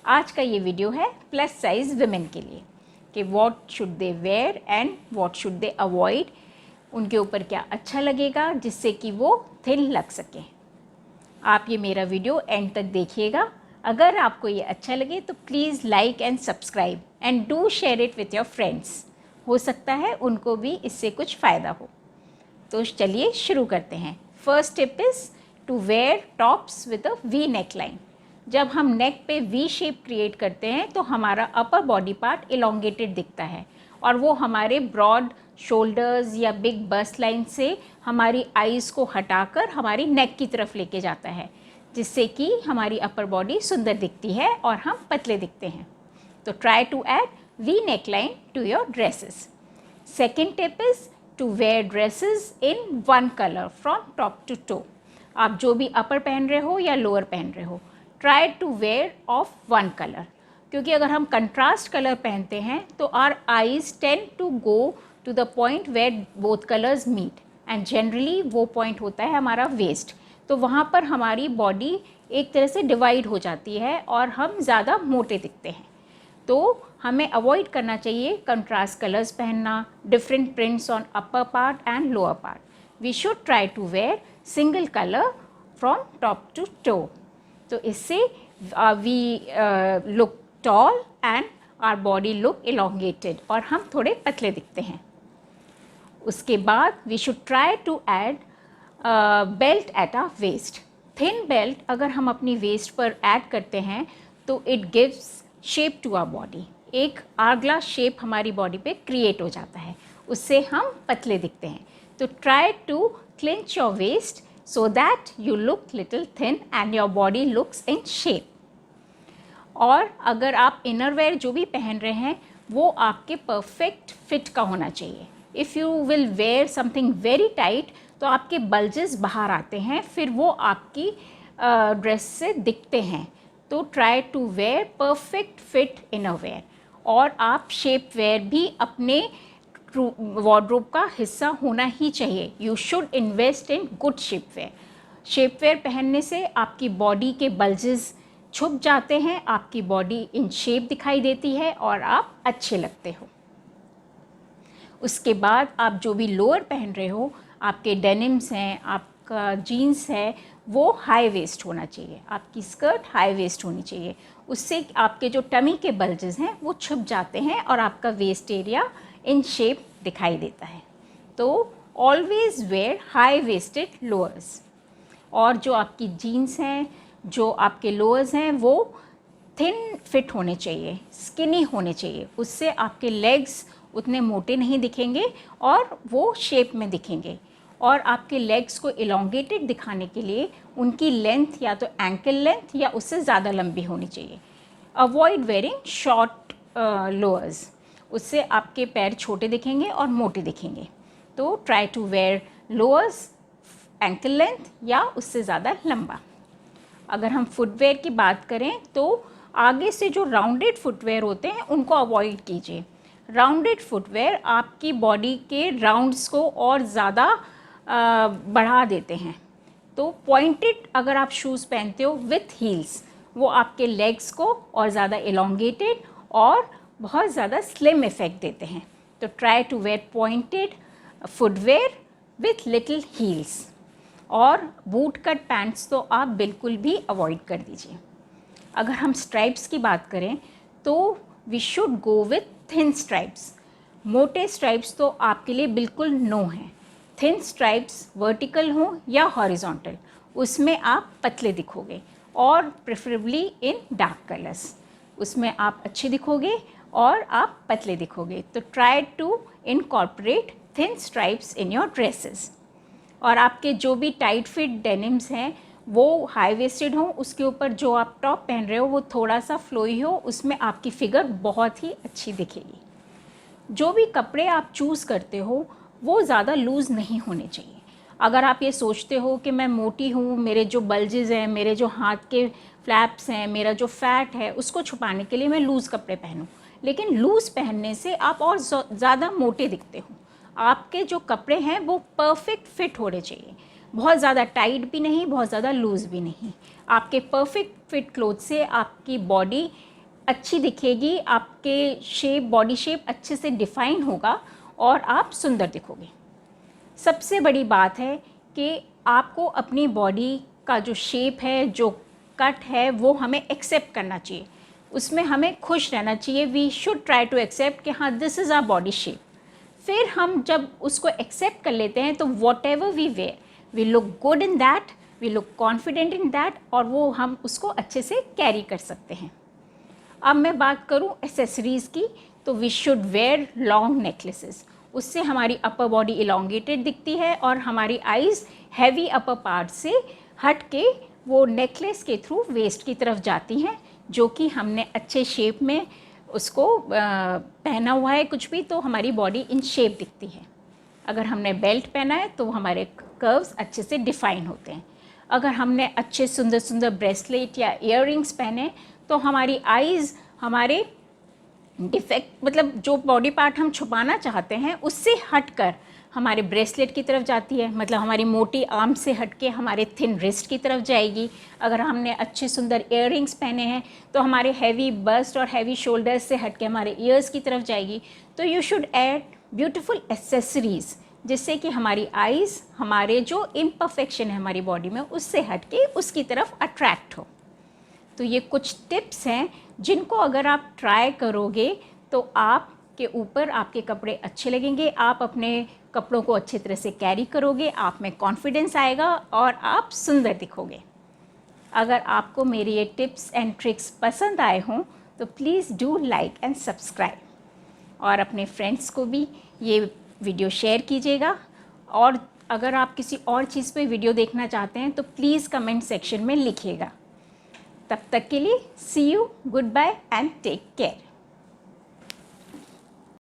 आज का ये वीडियो है प्लस साइज़ वुमेन के लिए कि what should they wear and what should they avoid, उनके ऊपर क्या अच्छा लगेगा जिससे कि वो थिन लग सके। आप ये मेरा वीडियो एंड तक देखिएगा। अगर आपको ये अच्छा लगे तो please like and subscribe and do share it with your friends. हो सकता है उनको भी इससे कुछ फ़ायदा हो। तो चलिए शुरू करते हैं। First tip is to wear tops with a V neck line. जब हम नेक पे वी शेप क्रिएट करते हैं तो हमारा अपर बॉडी पार्ट इलोंगेटेड दिखता है और वो हमारे ब्रॉड शोल्डर्स या बिग बस्ट लाइन से हमारी आईज़ को हटाकर हमारी नेक की तरफ लेके जाता है, जिससे कि हमारी अपर बॉडी सुंदर दिखती है और हम पतले दिखते हैं। तो try to add V neck line to your dresses. Second tip is to wear dresses in one colour from top to toe. आप जो भी अपर पहन रहे हो या लोअर पहन रहे हो, try to wear of one colour, क्योंकि अगर हम कंट्रास्ट कलर पहनते हैं तो our eyes tend to go to the point where both colours meet and generally वो पॉइंट होता है हमारा वेस्ट। तो वहाँ पर हमारी बॉडी एक तरह से डिवाइड हो जाती है और हम ज़्यादा मोटे दिखते हैं। तो हमें अवॉइड करना चाहिए कंट्रास्ट कलर्स पहनना, different prints on upper part and lower part. We should try to wear single colour from top to toe. तो इससे we look tall and our body look elongated और हम थोड़े पतले दिखते हैं। उसके बाद we should try to add belt at a waist. Thin belt अगर हम अपनी वेस्ट पर ऐड करते हैं तो it gives shape to our body. एक आर्गलास शेप हमारी बॉडी पे क्रिएट हो जाता है, उससे हम पतले दिखते हैं। तो try to clinch your waist so that you look little thin and your body looks in shape. और अगर आप इनर वेयर जो भी पहन रहे हैं वो आपके परफेक्ट फिट का होना चाहिए। If you will where something very tight तो आपके बल्जेस बाहर आते हैं, फिर वो आपकी ड्रेस से दिखते हैं। तो try to wear perfect fit inner wear. और आप शेप वेयर भी अपने वार्डरोब का हिस्सा होना ही चाहिए। You should invest in good shapewear. Shapewear पहनने से आपकी बॉडी के बल्जेस छुप जाते हैं, आपकी बॉडी इन शेप दिखाई देती है और आप अच्छे लगते हो। उसके बाद आप जो भी लोअर पहन रहे हो, आपके डेनिम्स हैं, आपका जीन्स है, वो हाई वेस्ट होना चाहिए। आपकी स्कर्ट हाई वेस्ट होनी चाहिए। उससे आपके जो टमी के बल्जेस हैं वो छुप जाते हैं और आपका वेस्ट एरिया इन शेप दिखाई देता है। तो always wear high waisted lowers. और जो आपकी जीन्स हैं, जो आपके लोअर्स हैं, वो थिन फिट होने चाहिए, स्किनी होने चाहिए। उससे आपके लेग्स उतने मोटे नहीं दिखेंगे और वो शेप में दिखेंगे। और आपके लेग्स को इलोंगेटेड दिखाने के लिए उनकी लेंथ या तो एंकल लेंथ या उससे ज़्यादा लंबी होनी चाहिए। अवॉइड वेयरिंग शॉर्ट लोअर्स, उससे आपके पैर छोटे दिखेंगे और मोटे दिखेंगे। तो try to wear lowers ankle length या उससे ज़्यादा लंबा। अगर हम फुटवेयर की बात करें तो आगे से जो राउंडेड फुटवेयर होते हैं उनको अवॉइड कीजिए। राउंडेड फुटवेयर आपकी बॉडी के राउंड्स को और ज़्यादा बढ़ा देते हैं। तो पॉइंटेड अगर आप शूज़ पहनते हो विथ हील्स, वो आपके लेग्स को और ज़्यादा इलोंगेटेड और बहुत ज़्यादा स्लिम इफ़ेक्ट देते हैं। तो try to wear pointed footwear with little heels. और बूट कट पैंट्स तो आप बिल्कुल भी अवॉइड कर दीजिए। अगर हम स्ट्राइप्स की बात करें तो we should go with thin stripes. मोटे स्ट्राइप्स तो आपके लिए बिल्कुल नो हैं। थिन स्ट्राइप्स वर्टिकल हों या हॉरिजॉन्टल, उसमें आप पतले दिखोगे और प्रेफरेबली इन डार्क कलर्स। उसमें आप अच्छे दिखोगे और आप पतले दिखोगे। तो try to incorporate thin stripes in your dresses. और आपके जो भी टाइट फिट डेनिम्स हैं वो हाई वेस्टेड हों, उसके ऊपर जो आप टॉप पहन रहे हो वो थोड़ा सा फ्लोई हो, उसमें आपकी फिगर बहुत ही अच्छी दिखेगी। जो भी कपड़े आप चूज़ करते हो वो ज़्यादा लूज़ नहीं होने चाहिए। अगर आप ये सोचते हो कि मैं मोटी हूँ, मेरे जो बल्जेस हैं, मेरे जो हाथ के फ्लैप्स हैं, मेरा जो फैट है, उसको छुपाने के लिए मैं लूज़ कपड़े पहनूँ, लेकिन लूज़ पहनने से आप और ज़्यादा मोटे दिखते हो। आपके जो कपड़े हैं वो परफेक्ट फिट होने चाहिए। बहुत ज़्यादा टाइट भी नहीं, बहुत ज़्यादा लूज़ भी नहीं। आपके परफेक्ट फिट क्लोथ से आपकी बॉडी अच्छी दिखेगी, आपके शेप, बॉडी शेप अच्छे से डिफ़ाइन होगा और आप सुंदर दिखोगे। सबसे बड़ी बात है कि आपको अपनी बॉडी का जो शेप है, जो कट है, वो हमें एक्सेप्ट करना चाहिए, उसमें हमें खुश रहना चाहिए। We should try to accept कि हाँ this is our body shape. फिर हम जब उसको एक्सेप्ट कर लेते हैं तो whatever we wear we look good in that, we look confident in that, और वो हम उसको अच्छे से कैरी कर सकते हैं। अब मैं बात करूँ एसेसरीज़ की, तो we should wear long necklaces, उससे हमारी अपर बॉडी इलोंगेटेड दिखती है और हमारी आइज़ हैवी अपर पार्ट से हट के वो नेकलेस के थ्रू वेस्ट की तरफ जाती हैं, जो कि हमने अच्छे शेप में उसको पहना हुआ है कुछ भी, तो हमारी बॉडी इन शेप दिखती है। अगर हमने बेल्ट पहना है तो हमारे कर्व्स अच्छे से डिफ़ाइन होते हैं। अगर हमने अच्छे सुंदर सुंदर ब्रेसलेट या इयररिंग्स पहने तो हमारी आइज़ हमारे डिफेक्ट, मतलब जो बॉडी पार्ट हम छुपाना चाहते हैं उससे हटकर हमारे ब्रेसलेट की तरफ जाती है, मतलब हमारी मोटी आर्म से हटके हमारे थिन रिस्ट की तरफ जाएगी। अगर हमने अच्छे सुंदर इयररिंग्स पहने हैं तो हमारे हैवी बस्ट और हैवी शोल्डर्स से हटके हमारे ईयर्स की तरफ जाएगी। तो you should add beautiful accessories, जिससे कि हमारी आइज़ हमारे जो इम्परफेक्शन है हमारी बॉडी में उससे हटके उसकी तरफ अट्रैक्ट हो। तो ये कुछ टिप्स हैं जिनको अगर आप ट्राई करोगे तो आपके ऊपर आपके कपड़े अच्छे लगेंगे, आप अपने कपड़ों को अच्छी तरह से कैरी करोगे, आप में कॉन्फिडेंस आएगा और आप सुंदर दिखोगे। अगर आपको मेरी ये टिप्स एंड ट्रिक्स पसंद आए हों तो please do like and subscribe, और अपने फ्रेंड्स को भी ये वीडियो शेयर कीजिएगा। और अगर आप किसी और चीज़ पे वीडियो देखना चाहते हैं तो प्लीज़ कमेंट सेक्शन में लिखिएगा। तब तक के लिए see you, goodbye and take care.